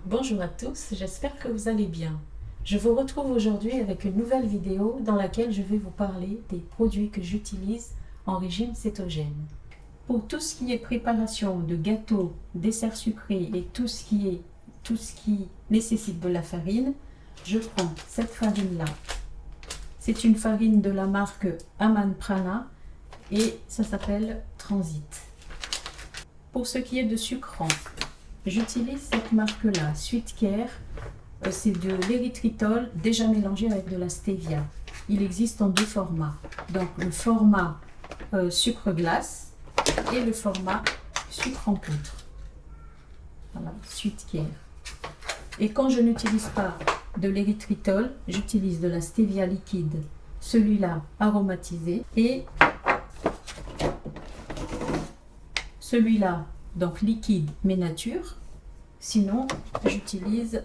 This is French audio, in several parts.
Bonjour à tous, j'espère que vous allez bien. Je vous retrouve aujourd'hui avec une nouvelle vidéo dans laquelle je vais vous parler des produits que j'utilise en régime cétogène. Pour tout ce qui est préparation de gâteaux, desserts sucrés et tout ce qui nécessite de la farine, je prends cette farine-là. C'est une farine de la marque Aman Prana et ça s'appelle Transit. Pour ce qui est de sucrant, j'utilise cette marque-là, Sweet Care. C'est de l'érythritol déjà mélangé avec de la stevia. Il existe en deux formats. Donc le format sucre glace et le format sucre en poudre. Voilà, Sweet Care. Et quand je n'utilise pas de l'érythritol, j'utilise de la stevia liquide, celui-là aromatisé, et celui-là donc liquide mais nature. Sinon, j'utilise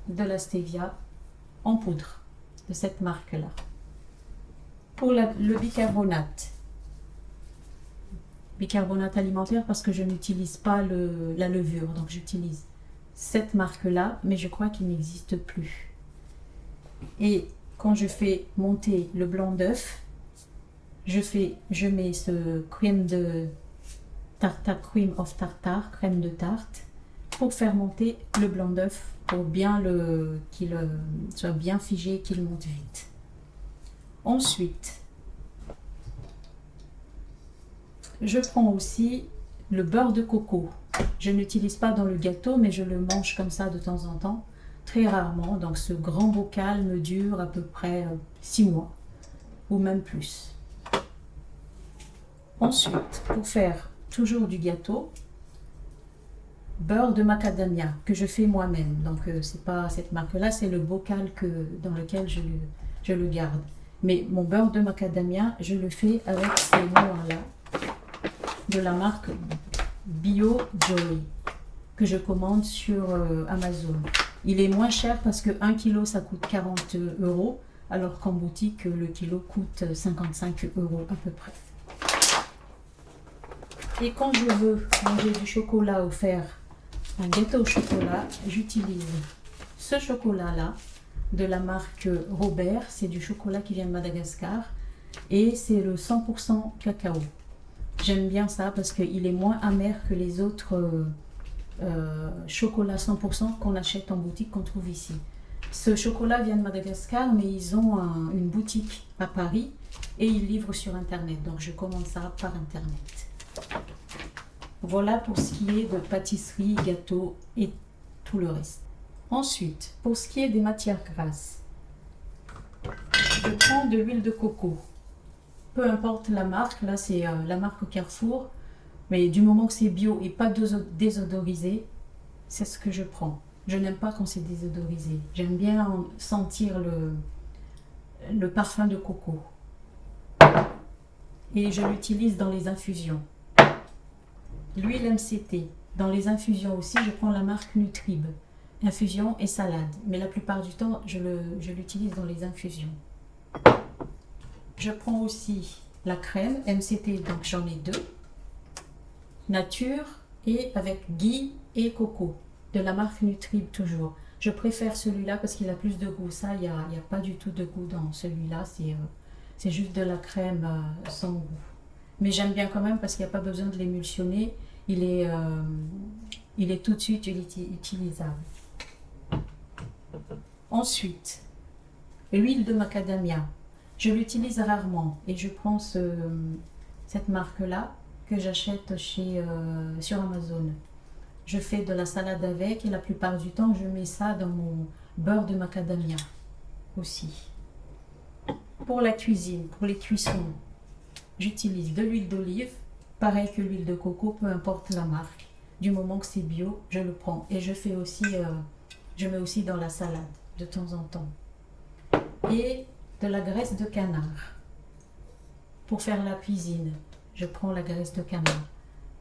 de la stevia en poudre de cette marque-là. Pour le bicarbonate alimentaire, parce que je n'utilise pas la levure, donc j'utilise cette marque-là, mais je crois qu'il n'existe plus. Et quand je fais monter le blanc d'œuf, je mets ce crème de tartare, cream of tartare, crème de tarte, pour faire monter le blanc d'œuf, pour bien qu'il soit bien figé, qu'il monte vite. Ensuite, je prends aussi le beurre de coco. Je n'utilise pas dans le gâteau, mais je le mange comme ça de temps en temps, très rarement. Donc ce grand bocal me dure à peu près 6 mois, ou même plus. Ensuite, pour faire toujours du gâteau, beurre de macadamia que je fais moi-même. Donc c'est pas cette marque-là, c'est le bocal dans lequel je le garde. Mais mon beurre de macadamia, je le fais avec ces noix-là de la marque Bio Joy que je commande sur Amazon. Il est moins cher parce que 1 kg ça coûte 40 €, alors qu'en boutique le kilo coûte 55 € à peu près. Et quand je veux manger du chocolat ou faire un gâteau au chocolat, j'utilise ce chocolat-là de la marque Robert. C'est du chocolat qui vient de Madagascar et c'est le 100% cacao. J'aime bien ça parce qu'il est moins amer que les autres chocolats 100% qu'on achète en boutique, qu'on trouve ici. Ce chocolat vient de Madagascar, mais ils ont une boutique à Paris et ils livrent sur Internet. Donc je commande ça par Internet. Voilà pour ce qui est de pâtisserie, gâteau et tout le reste. Ensuite, pour ce qui est des matières grasses, je prends de l'huile de coco. Peu importe la marque, là c'est la marque Carrefour, mais du moment que c'est bio et pas désodorisé, c'est ce que je prends. Je n'aime pas quand c'est désodorisé. J'aime bien sentir le parfum de coco. Et je l'utilise dans les infusions. L'huile MCT, dans les infusions aussi, je prends la marque Nutrib, infusion et salade. Mais la plupart du temps, je l'utilise dans les infusions. Je prends aussi la crème MCT, donc j'en ai 2. Nature et avec ghee et coco, de la marque Nutrib toujours. Je préfère celui-là parce qu'il a plus de goût. Ça, il n'y a pas du tout de goût dans celui-là. C'est juste de la crème sans goût. Mais j'aime bien quand même parce qu'il n'y a pas besoin de l'émulsionner. Il est tout de suite utilisable. Ensuite, l'huile de macadamia. Je l'utilise rarement et je prends cette marque-là que j'achète sur Amazon. Je fais de la salade avec et la plupart du temps, je mets ça dans mon beurre de macadamia aussi. Pour la cuisine, pour les cuissons, j'utilise de l'huile d'olive, pareil que l'huile de coco, peu importe la marque. Du moment que c'est bio, je le prends. Et je mets aussi dans la salade de temps en temps. Et de la graisse de canard. Pour faire la cuisine, je prends la graisse de canard.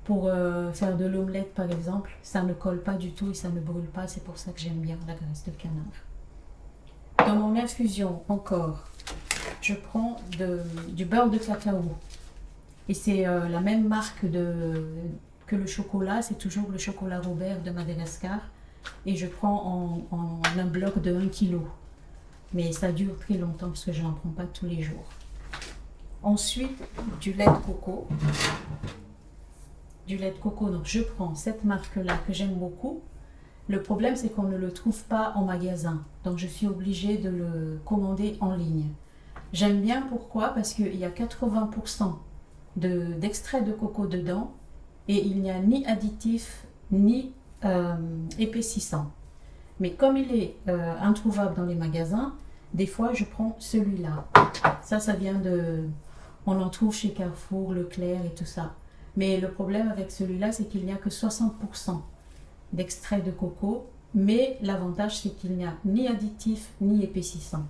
Pour faire de l'omelette par exemple, ça ne colle pas du tout et ça ne brûle pas. C'est pour ça que j'aime bien la graisse de canard. Dans mon infusion, encore, je prends du beurre de cacao. Et c'est la même marque que le chocolat, c'est toujours le chocolat Robert de Madagascar. et je prends en un bloc de 1 kg. Mais ça dure très longtemps parce que je n'en prends pas tous les jours. Ensuite, du lait de coco. Du lait de coco, donc je prends cette marque-là que j'aime beaucoup. Le problème, c'est qu'on ne le trouve pas en magasin. Donc, je suis obligée de le commander en ligne. J'aime bien, pourquoi? Parce qu'il y a 80% d'extrait de coco dedans et il n'y a ni additif ni épaississant. Mais comme il est introuvable dans les magasins, des fois, je prends celui-là. Ça vient de... On en trouve chez Carrefour, Leclerc et tout ça. Mais le problème avec celui-là, c'est qu'il n'y a que 60% d'extrait de coco, mais l'avantage c'est qu'il n'y a ni additif ni épaississant.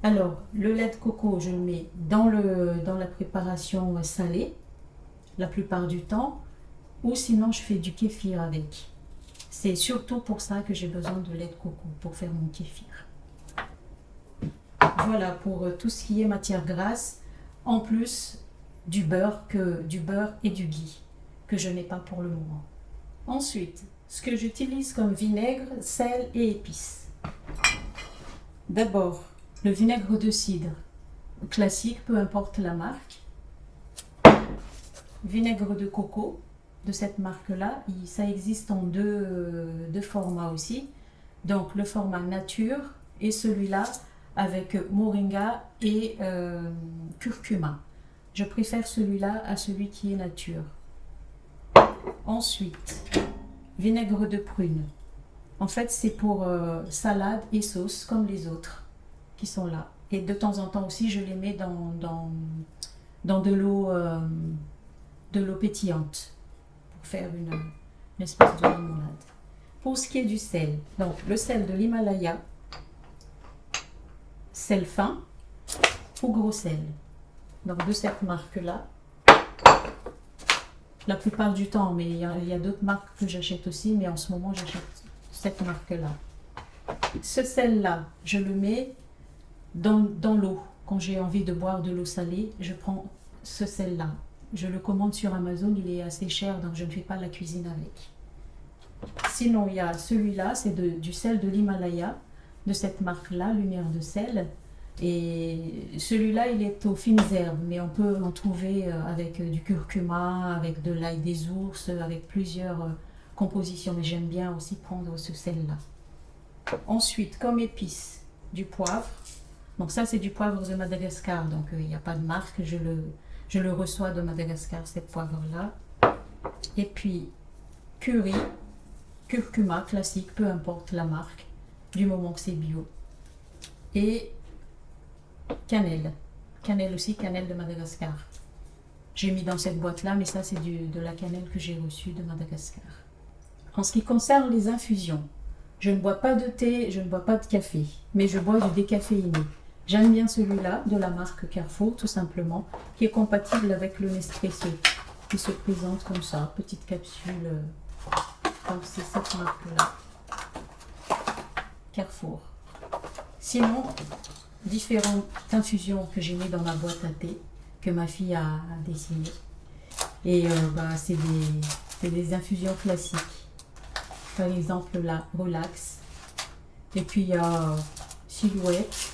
Alors le lait de coco, je le mets dans la préparation salée la plupart du temps, ou sinon je fais du kéfir avec. C'est surtout pour ça que j'ai besoin de lait de coco, pour faire mon kéfir. Voilà pour tout ce qui est matière grasse, en plus du beurre et du ghee que je n'ai pas pour le moment. Ensuite, ce que j'utilise comme vinaigre, sel et épices. D'abord, le vinaigre de cidre, classique, peu importe la marque. Vinaigre de coco, de cette marque-là, ça existe en deux formats aussi. Donc, le format nature et celui-là avec moringa et curcuma. Je préfère celui-là à celui qui est nature. Ensuite, vinaigre de prune. En fait, c'est pour salade et sauce comme les autres qui sont là. Et de temps en temps aussi, je les mets dans de l'eau pétillante pour faire une espèce de limonade. Pour ce qui est du sel, donc le sel de l'Himalaya, sel fin ou gros sel. Donc de cette marque-là. La plupart du temps, mais il y a d'autres marques que j'achète aussi, mais en ce moment j'achète cette marque-là. Ce sel-là, je le mets dans l'eau. Quand j'ai envie de boire de l'eau salée, je prends ce sel-là. Je le commande sur Amazon, il est assez cher, donc je ne fais pas la cuisine avec. Sinon, il y a celui-là, c'est du sel de l'Himalaya, de cette marque-là, Lumière de sel. Et celui-là, il est aux fines herbes, mais on peut en trouver avec du curcuma, avec de l'ail des ours, avec plusieurs compositions. Mais j'aime bien aussi prendre ce sel-là. Ensuite, comme épice, du poivre. Donc ça, c'est du poivre de Madagascar, donc il n'y a pas de marque. Je le reçois de Madagascar, cette poivre-là. Et puis, curry, curcuma classique, peu importe la marque, du moment que c'est bio. Et cannelle. Cannelle aussi, cannelle de Madagascar. J'ai mis dans cette boîte-là, mais ça, c'est de la cannelle que j'ai reçue de Madagascar. En ce qui concerne les infusions, je ne bois pas de thé, je ne bois pas de café, mais je bois du décaféiné. J'aime bien celui-là, de la marque Carrefour, tout simplement, qui est compatible avec le Nespresso, qui se présente comme ça, petite capsule. Donc, c'est cette marque-là. Carrefour. Sinon, différentes infusions que j'ai mis dans ma boîte à thé, que ma fille a dessinées. Et c'est des infusions classiques. Par exemple, la Relax. Et puis, il y a Silhouette.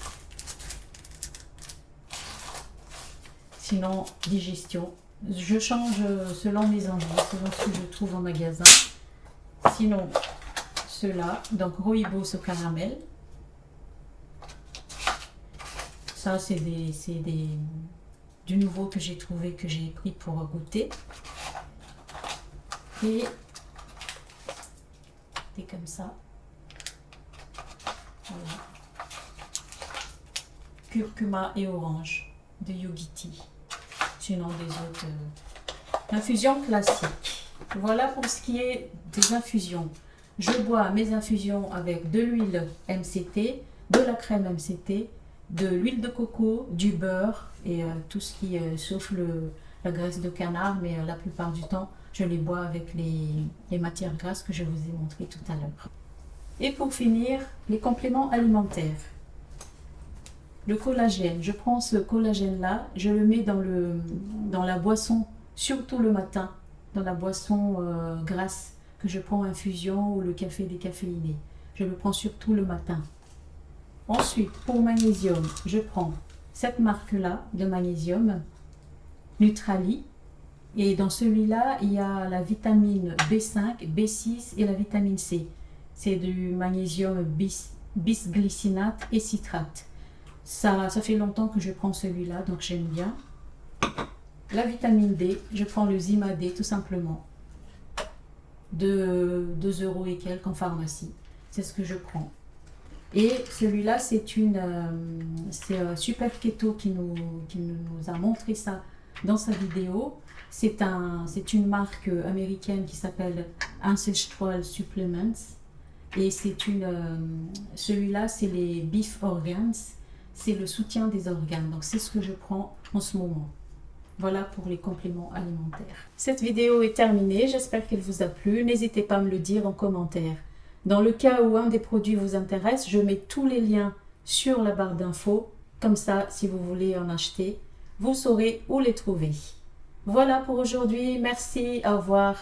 Sinon, Digestion. Je change selon mes envies, selon ce que je trouve en magasin. Sinon, ceux-là. Donc, Rooibos au caramel. Ça, c'est du nouveau que j'ai trouvé, que j'ai pris pour goûter. Et c'est comme ça. Voilà. Curcuma et orange de Yogiti. Sinon, des autres infusions classiques. Voilà pour ce qui est des infusions. Je bois mes infusions avec de l'huile MCT, de la crème MCT, de l'huile de coco, du beurre et tout ce qui sauf la graisse de canard, mais la plupart du temps je les bois avec les matières grasses que je vous ai montré tout à l'heure. Et pour finir, les compléments alimentaires. Le collagène, je prends ce collagène là, je le mets dans la boisson, surtout le matin, dans la boisson grasse que je prends infusion ou le café décaféiné. Je le prends surtout le matin. Ensuite, pour magnésium, je prends cette marque-là de magnésium, Nutrali. Et dans celui-là, il y a la vitamine B5, B6 et la vitamine C. C'est du magnésium bisglycinate et citrate. Ça fait longtemps que je prends celui-là, donc j'aime bien. La vitamine D, je prends le Zima D tout simplement. De 2 € et quelques en pharmacie. C'est ce que je prends. Et celui-là, c'est Super Keto qui nous a montré ça dans sa vidéo. C'est une marque américaine qui s'appelle Ancestral Supplements. Et celui-là, c'est les Beef Organs. C'est le soutien des organes. Donc, c'est ce que je prends en ce moment. Voilà pour les compléments alimentaires. Cette vidéo est terminée. J'espère qu'elle vous a plu. N'hésitez pas à me le dire en commentaire. Dans le cas où un des produits vous intéresse, je mets tous les liens sur la barre d'infos. Comme ça, si vous voulez en acheter, vous saurez où les trouver. Voilà pour aujourd'hui. Merci. Au revoir.